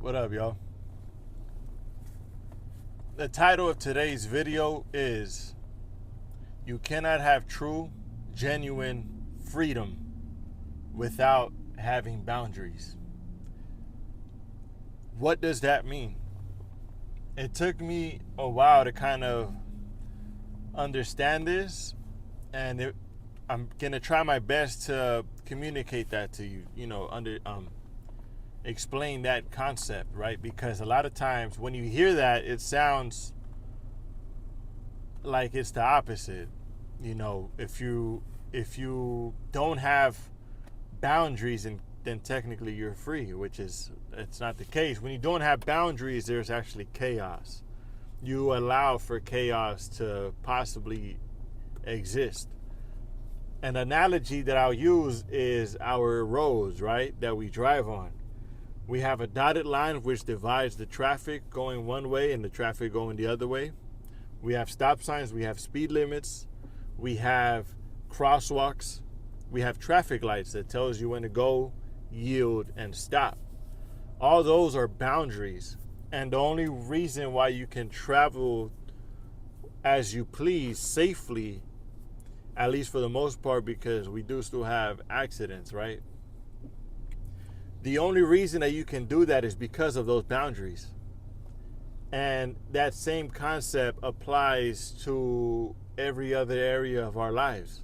What up, y'all? The title of today's video is You Cannot Have True, Genuine Freedom Without Having Boundaries. What does that mean? It took me a while to kind of understand this, and I'm gonna try my best to communicate that to you. Explain that concept, right? Because a lot of times when you hear that, it sounds like it's the opposite. If you don't have boundaries, and then technically you're free, which is it's not the case. When you don't have boundaries, there's actually chaos. You allow for chaos to possibly exist. An analogy that I'll use is our roads, right, that we drive on. We have a dotted line which divides the traffic going one way and the traffic going the other way. We have stop signs, we have speed limits, we have crosswalks, we have traffic lights that tells you when to go, yield, and stop. All those are boundaries. And the only reason why you can travel as you please safely, at least for the most part, because we do still have accidents, right? The only reason that you can do that is because of those boundaries. And that same concept applies to every other area of our lives.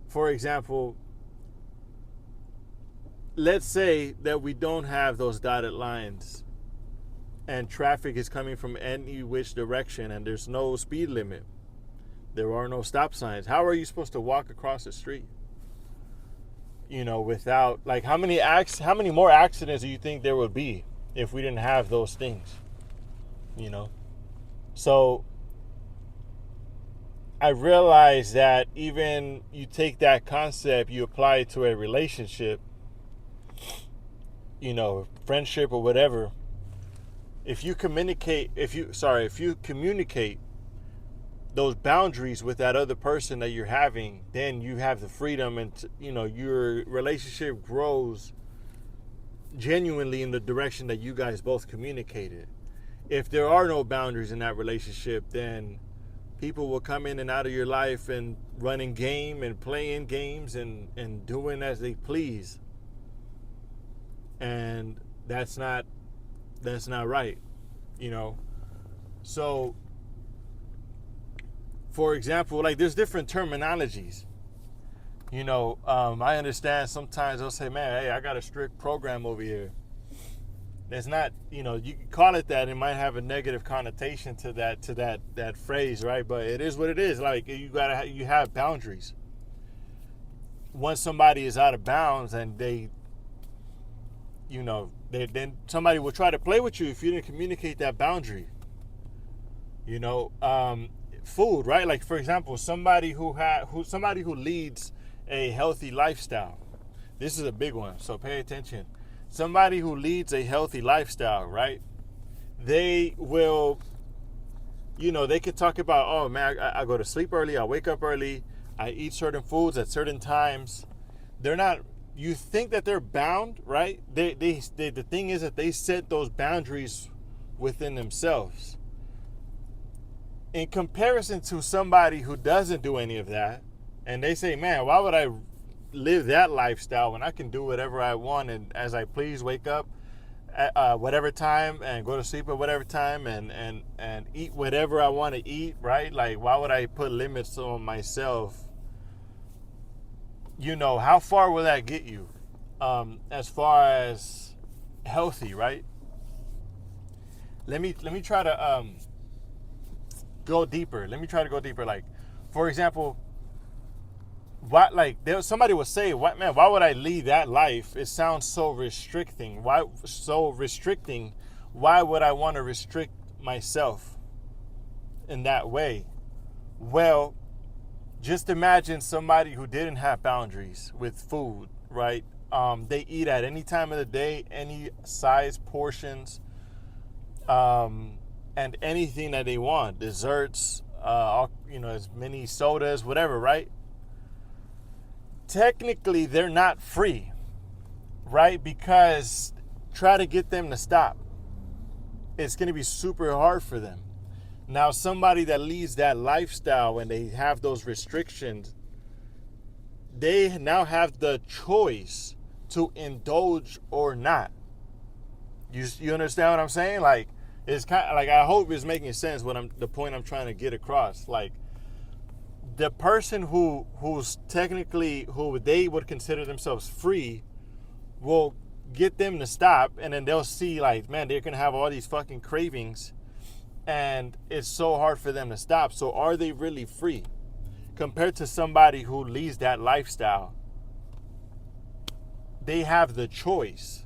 For example, let's say that we don't have those dotted lines and traffic is coming from any which direction and there's no speed limit. There are no stop signs. How are you supposed to walk across the street? Without, like, how many more accidents do you think there would be if we didn't have those things? So I realized that even you take that concept, you apply it to a relationship, friendship or whatever. If you communicate those boundaries with that other person that you're having, then you have the freedom, and your relationship grows genuinely in the direction that you guys both communicated. If there are no boundaries in that relationship, then people will come in and out of your life and running game and playing games and doing as they please. And that's not right, So, for example, like, there's different terminologies. I understand sometimes they'll say, man, hey, I got a strict program over here. That's not, you can call it that. It might have a negative connotation to that phrase, right? But it is what it is. Like, you have boundaries. Once somebody is out of bounds and then somebody will try to play with you if you didn't communicate that boundary. Food, right? Like, for example, somebody who leads a healthy lifestyle. This is a big one, so pay attention. Somebody who leads a healthy lifestyle, right? They will, they could talk about, oh man, I go to sleep early, I wake up early, I eat certain foods at certain times. They're not. You think that they're bound, right? They the thing is that they set those boundaries within themselves. In comparison to somebody who doesn't do any of that, and they say, man, why would I live that lifestyle when I can do whatever I want and as I please, wake up at whatever time and go to sleep at whatever time and eat whatever I want to eat, right? Like, why would I put limits on myself? How far will that get you as far as healthy, right? Let me try to go deeper. Like, for example, somebody would say, why would I lead that life? It sounds so restricting. Why so restricting? Why would I want to restrict myself in that way? Well, just imagine somebody who didn't have boundaries with food, right? They eat at any time of the day, any size portions, and anything that they want, desserts, as many sodas, whatever, right? Technically, they're not free, right? Because try to get them to stop. It's going to be super hard for them. Now, somebody that leads that lifestyle and they have those restrictions, they now have the choice to indulge or not. You understand what I'm saying? Like, it's kind of like, I hope it's making sense the point I'm trying to get across. Like, the person who's technically, who they would consider themselves free, will get them to stop, and then they'll see, like, man, they're gonna have all these fucking cravings and it's so hard for them to stop. So are they really free compared to somebody who leads that lifestyle? They have the choice.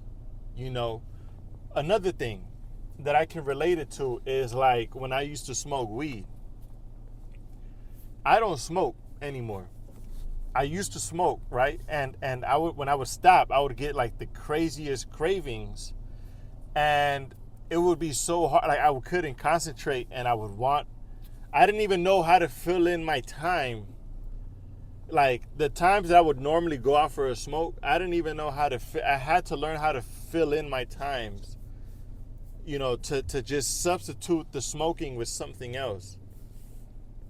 Another thing that I can relate it to is, like, when I used to smoke weed. I don't smoke anymore. I used to smoke, right? And I would, when I would stop, I would get like the craziest cravings, and it would be so hard. Like, I couldn't concentrate, and I didn't even know how to fill in my time. Like, the times that I would normally go out for a smoke, I didn't even know how to I had to learn how to fill in my times, to just substitute the smoking with something else.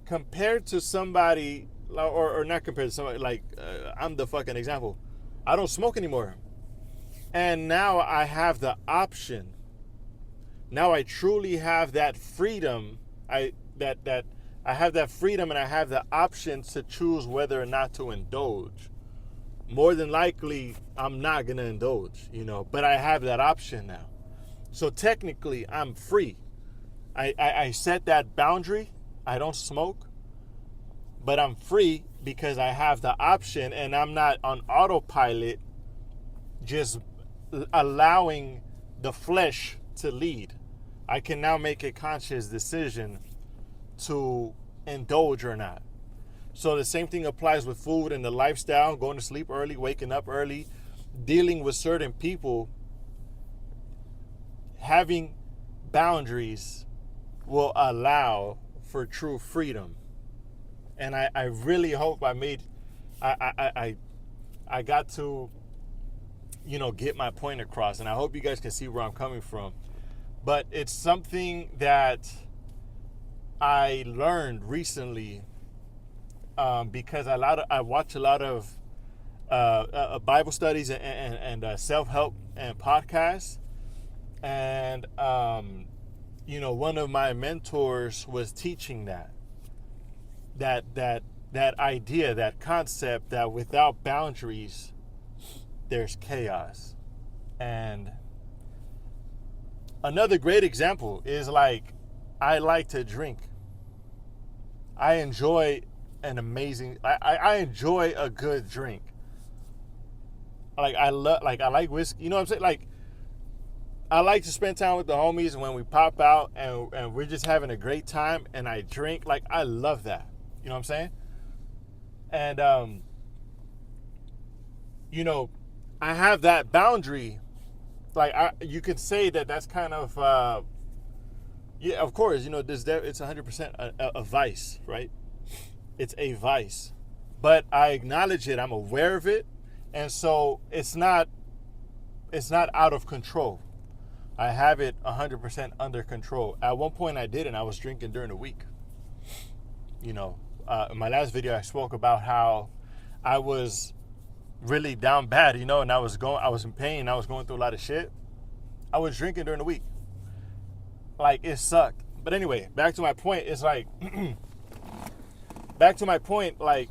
Compared to somebody, or not compared to somebody, like, I'm the fucking example. I don't smoke anymore. And now I have the option. Now I truly have that freedom. I have that freedom, and I have the option to choose whether or not to indulge. More than likely, I'm not going to indulge, but I have that option now. So technically, I'm free. I set that boundary. I don't smoke, but I'm free because I have the option, and I'm not on autopilot just allowing the flesh to lead. I can now make a conscious decision to indulge or not. So the same thing applies with food and the lifestyle, going to sleep early, waking up early, dealing with certain people. Having boundaries will allow for true freedom. And I really hope I got to, get my point across. And I hope you guys can see where I'm coming from. But it's something that I learned recently, because I watch a lot of Bible studies and self-help and podcasts. And, one of my mentors was teaching that idea, that concept that without boundaries, there's chaos. And another great example is, like, I like to drink. I enjoy I enjoy a good drink. I like whiskey. You know what I'm saying? Like, I like to spend time with the homies, and when we pop out and we're just having a great time and I drink, like, I love that. You know what I'm saying? And, I have that boundary. Like, you could say that that's kind of, yeah, of course, it's 100% a vice, right? It's a vice. But I acknowledge it. I'm aware of it. And so it's not out of control. I have it 100% under control. At one point I did, and I was drinking during the week. In my last video I spoke about how I was really down bad, and I was in pain. I was going through a lot of shit. I was drinking during the week. Like, it sucked. But anyway, back to my point. It's like, like,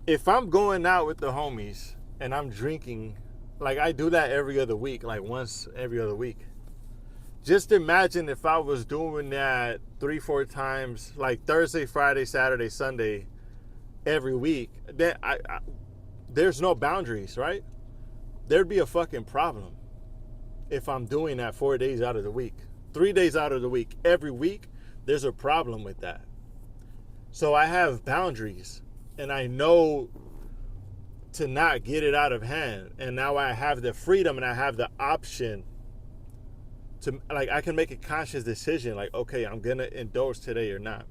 if I'm going out with the homies and I'm drinking, like, I do that every other week, like once every other week. Just imagine if I was doing that 3-4 times, like Thursday, Friday, Saturday, Sunday, every week. Then there's no boundaries, right? There'd be a fucking problem if I'm doing that 4 days out of the week, 3 days out of the week, every week. There's a problem with that. So I have boundaries, and I know to not get it out of hand. And now I have the freedom, and I have the option to, like, I can make a conscious decision, like, okay, I'm gonna indulge today or not.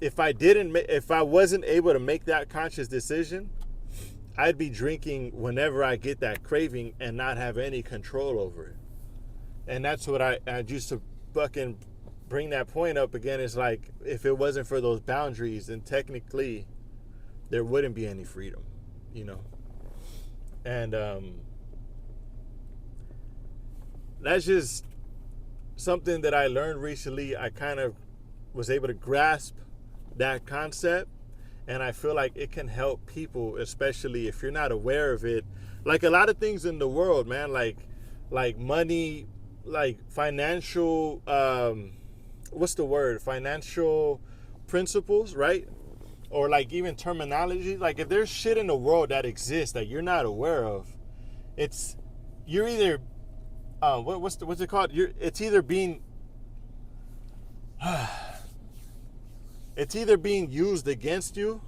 If I wasn't able to make that conscious decision, I'd be drinking whenever I get that craving and not have any control over it. And that's what I used to fucking bring that point up again. Is like, if it wasn't for those boundaries, then technically there wouldn't be any freedom, you know. And that's just something that I learned recently. I kind of was able to grasp that concept, and I feel like it can help people, especially if you're not aware of it. Like a lot of things in the world, man, like money, like financial, what's the word? Financial principles, right? Or like even terminology. Like if there's shit in the world that exists that you're not aware of, you're either what's it called? It's either being used against you,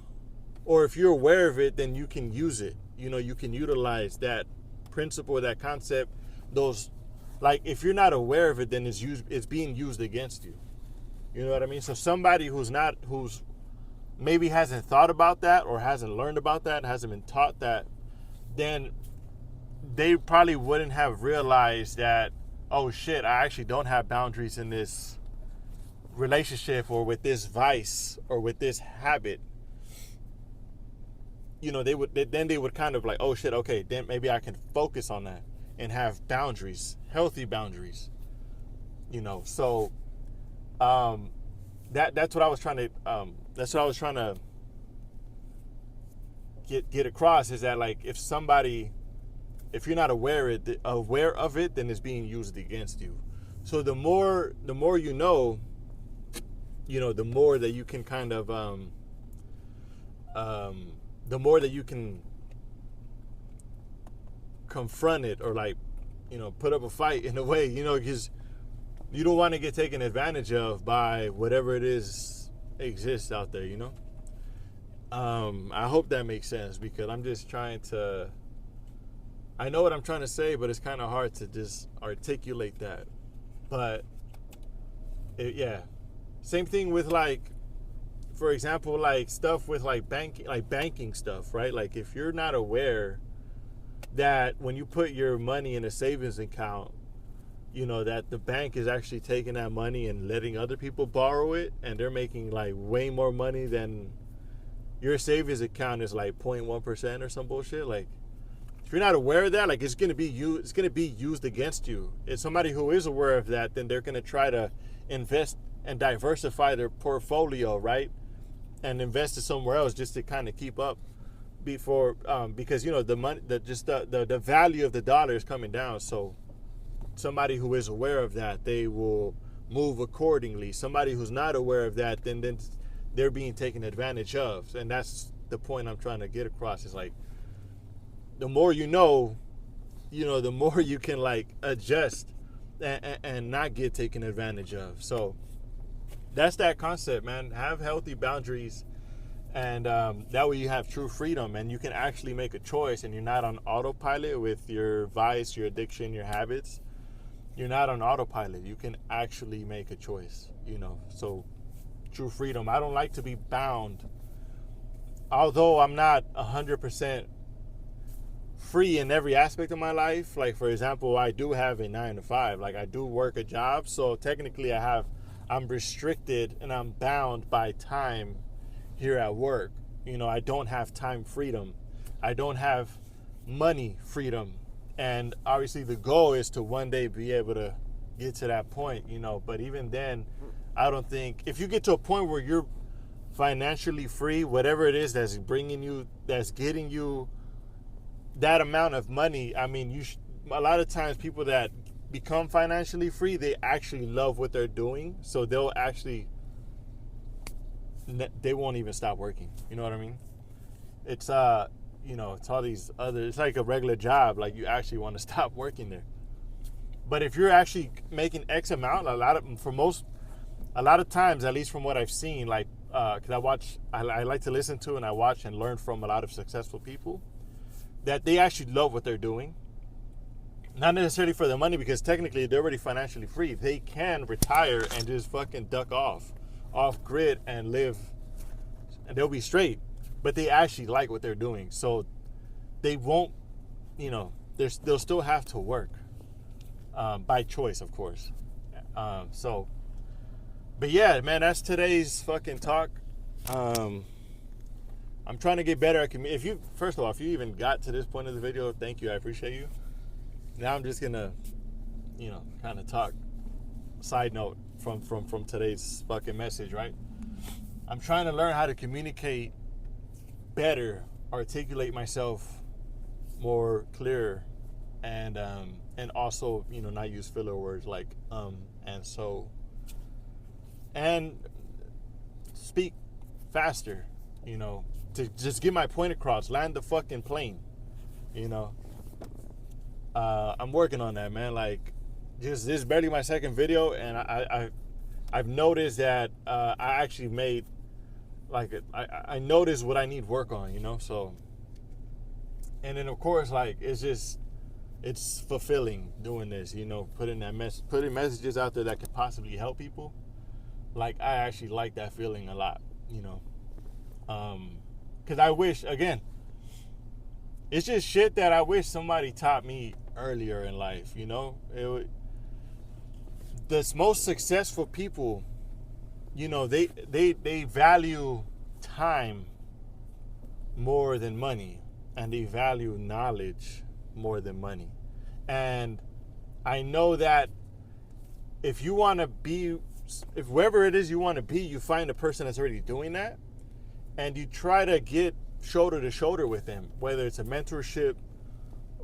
or if you're aware of it, then you can use it. You know, you can utilize that principle, that concept. Those, like, if you're not aware of it, then it's being used against you. You know what I mean? So somebody who's maybe hasn't thought about that, or hasn't learned about that, hasn't been taught that, then they probably wouldn't have realized that, oh shit, I actually don't have boundaries in this relationship, or with this vice, or with this habit. You know, they would kind of like, oh shit, okay, then maybe I can focus on that and have boundaries, healthy boundaries. You know, so that's what I was trying to get across, is that, like, if you're not aware of it, then it's being used against you. So the more you know, the more that you can kind of the more that you can confront it, or like, put up a fight in a way, because you don't want to get taken advantage of by whatever it is exists out there, I hope that makes sense, because I'm just trying to, I know what I'm trying to say, but it's kind of hard to just articulate that. But yeah, same thing with, like, for example, like stuff with like banking stuff, right? Like if you're not aware that when you put your money in a savings account, that the bank is actually taking that money and letting other people borrow it, and they're making like way more money than your savings account is, like 0.1% or some bullshit. Like, if you're not aware of that, like, it's gonna be used against you. If somebody who is aware of that, then they're gonna try to invest and diversify their portfolio, right? And invest it somewhere else just to kind of keep up because the money, the value of the dollar is coming down. So somebody who is aware of that, they will move accordingly. Somebody who's not aware of that, then they're being taken advantage of. And that's the point I'm trying to get across, is like, the more you know, the more you can like adjust and not get taken advantage of. So that's that concept, man. Have healthy boundaries, and that way you have true freedom, and you can actually make a choice, and you're not on autopilot with your vice, your addiction, your habits. You're not on autopilot. You can actually make a choice, so true freedom. I don't like to be bound, although I'm not 100% free in every aspect of my life. Like, for example, I do have a 9-to-5. Like, I do work a job, so technically I'm restricted and I'm bound by time here at work. I don't have time freedom. I don't have money freedom. And obviously the goal is to one day be able to get to that point, but even then, I don't think, if you get to a point where you're financially free, whatever it is that's getting you that amount of money, I mean, a lot of times people that become financially free, they actually love what they're doing, so they won't even stop working. You know what I mean? It's it's all these other, it's like a regular job. Like, you actually want to stop working there. But if you're actually making X amount, a lot of times, at least from what I've seen, like, because I like to listen to and I watch and learn from a lot of successful people, that they actually love what they're doing. Not necessarily for the money, because technically they're already financially free. They can retire and just fucking duck off grid and live, and they'll be straight. But they actually like what they're doing. So they won't, they'll still have to work by choice, of course. So, but yeah, man, that's today's fucking talk. I'm trying to get better at first of all, if you even got to this point of the video, thank you, I appreciate you. Now I'm just gonna, kind of talk. Side note from today's fucking message, right? I'm trying to learn how to communicate better, articulate myself more clearer, and also, not use filler words like and so, and speak faster, to just get my point across, land the fucking plane, I'm working on that, man. Like, this is barely my second video, and I've noticed that I actually made, like, I noticed what I need work on, so, and then of course, like, it's fulfilling doing this, putting messages out there that could possibly help people. Like, I actually like that feeling a lot, because I wish, again, it's just shit that I wish somebody taught me earlier in life, the most successful people, they value time more than money, and they value knowledge more than money. And I know that if you want to be, if wherever it is you want to be, you find a person that's already doing that, and you try to get shoulder to shoulder with them, whether it's a mentorship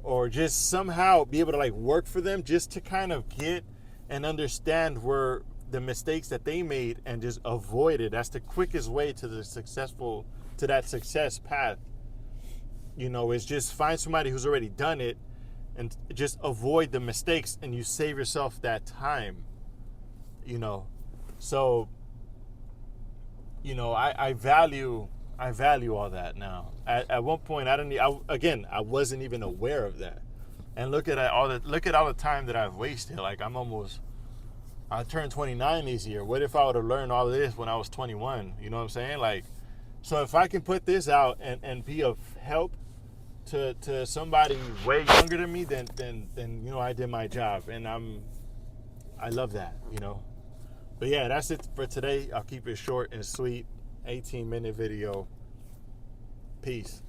or just somehow be able to like work for them, just to kind of get and understand where the mistakes that they made and just avoid it. That's the quickest way to that success path. Is just find somebody who's already done it and just avoid the mistakes, and you save yourself that time. So, I value all that now. At one point, I wasn't even aware of that. And look at all the time that I've wasted. Like, I turned 29 this year. What if I would have learned all of this when I was 21? You know what I'm saying? Like, so if I can put this out and be of help to somebody way younger than me, then I did my job, and I love that, But yeah, that's it for today. I'll keep it short and sweet. 18-minute video. Peace.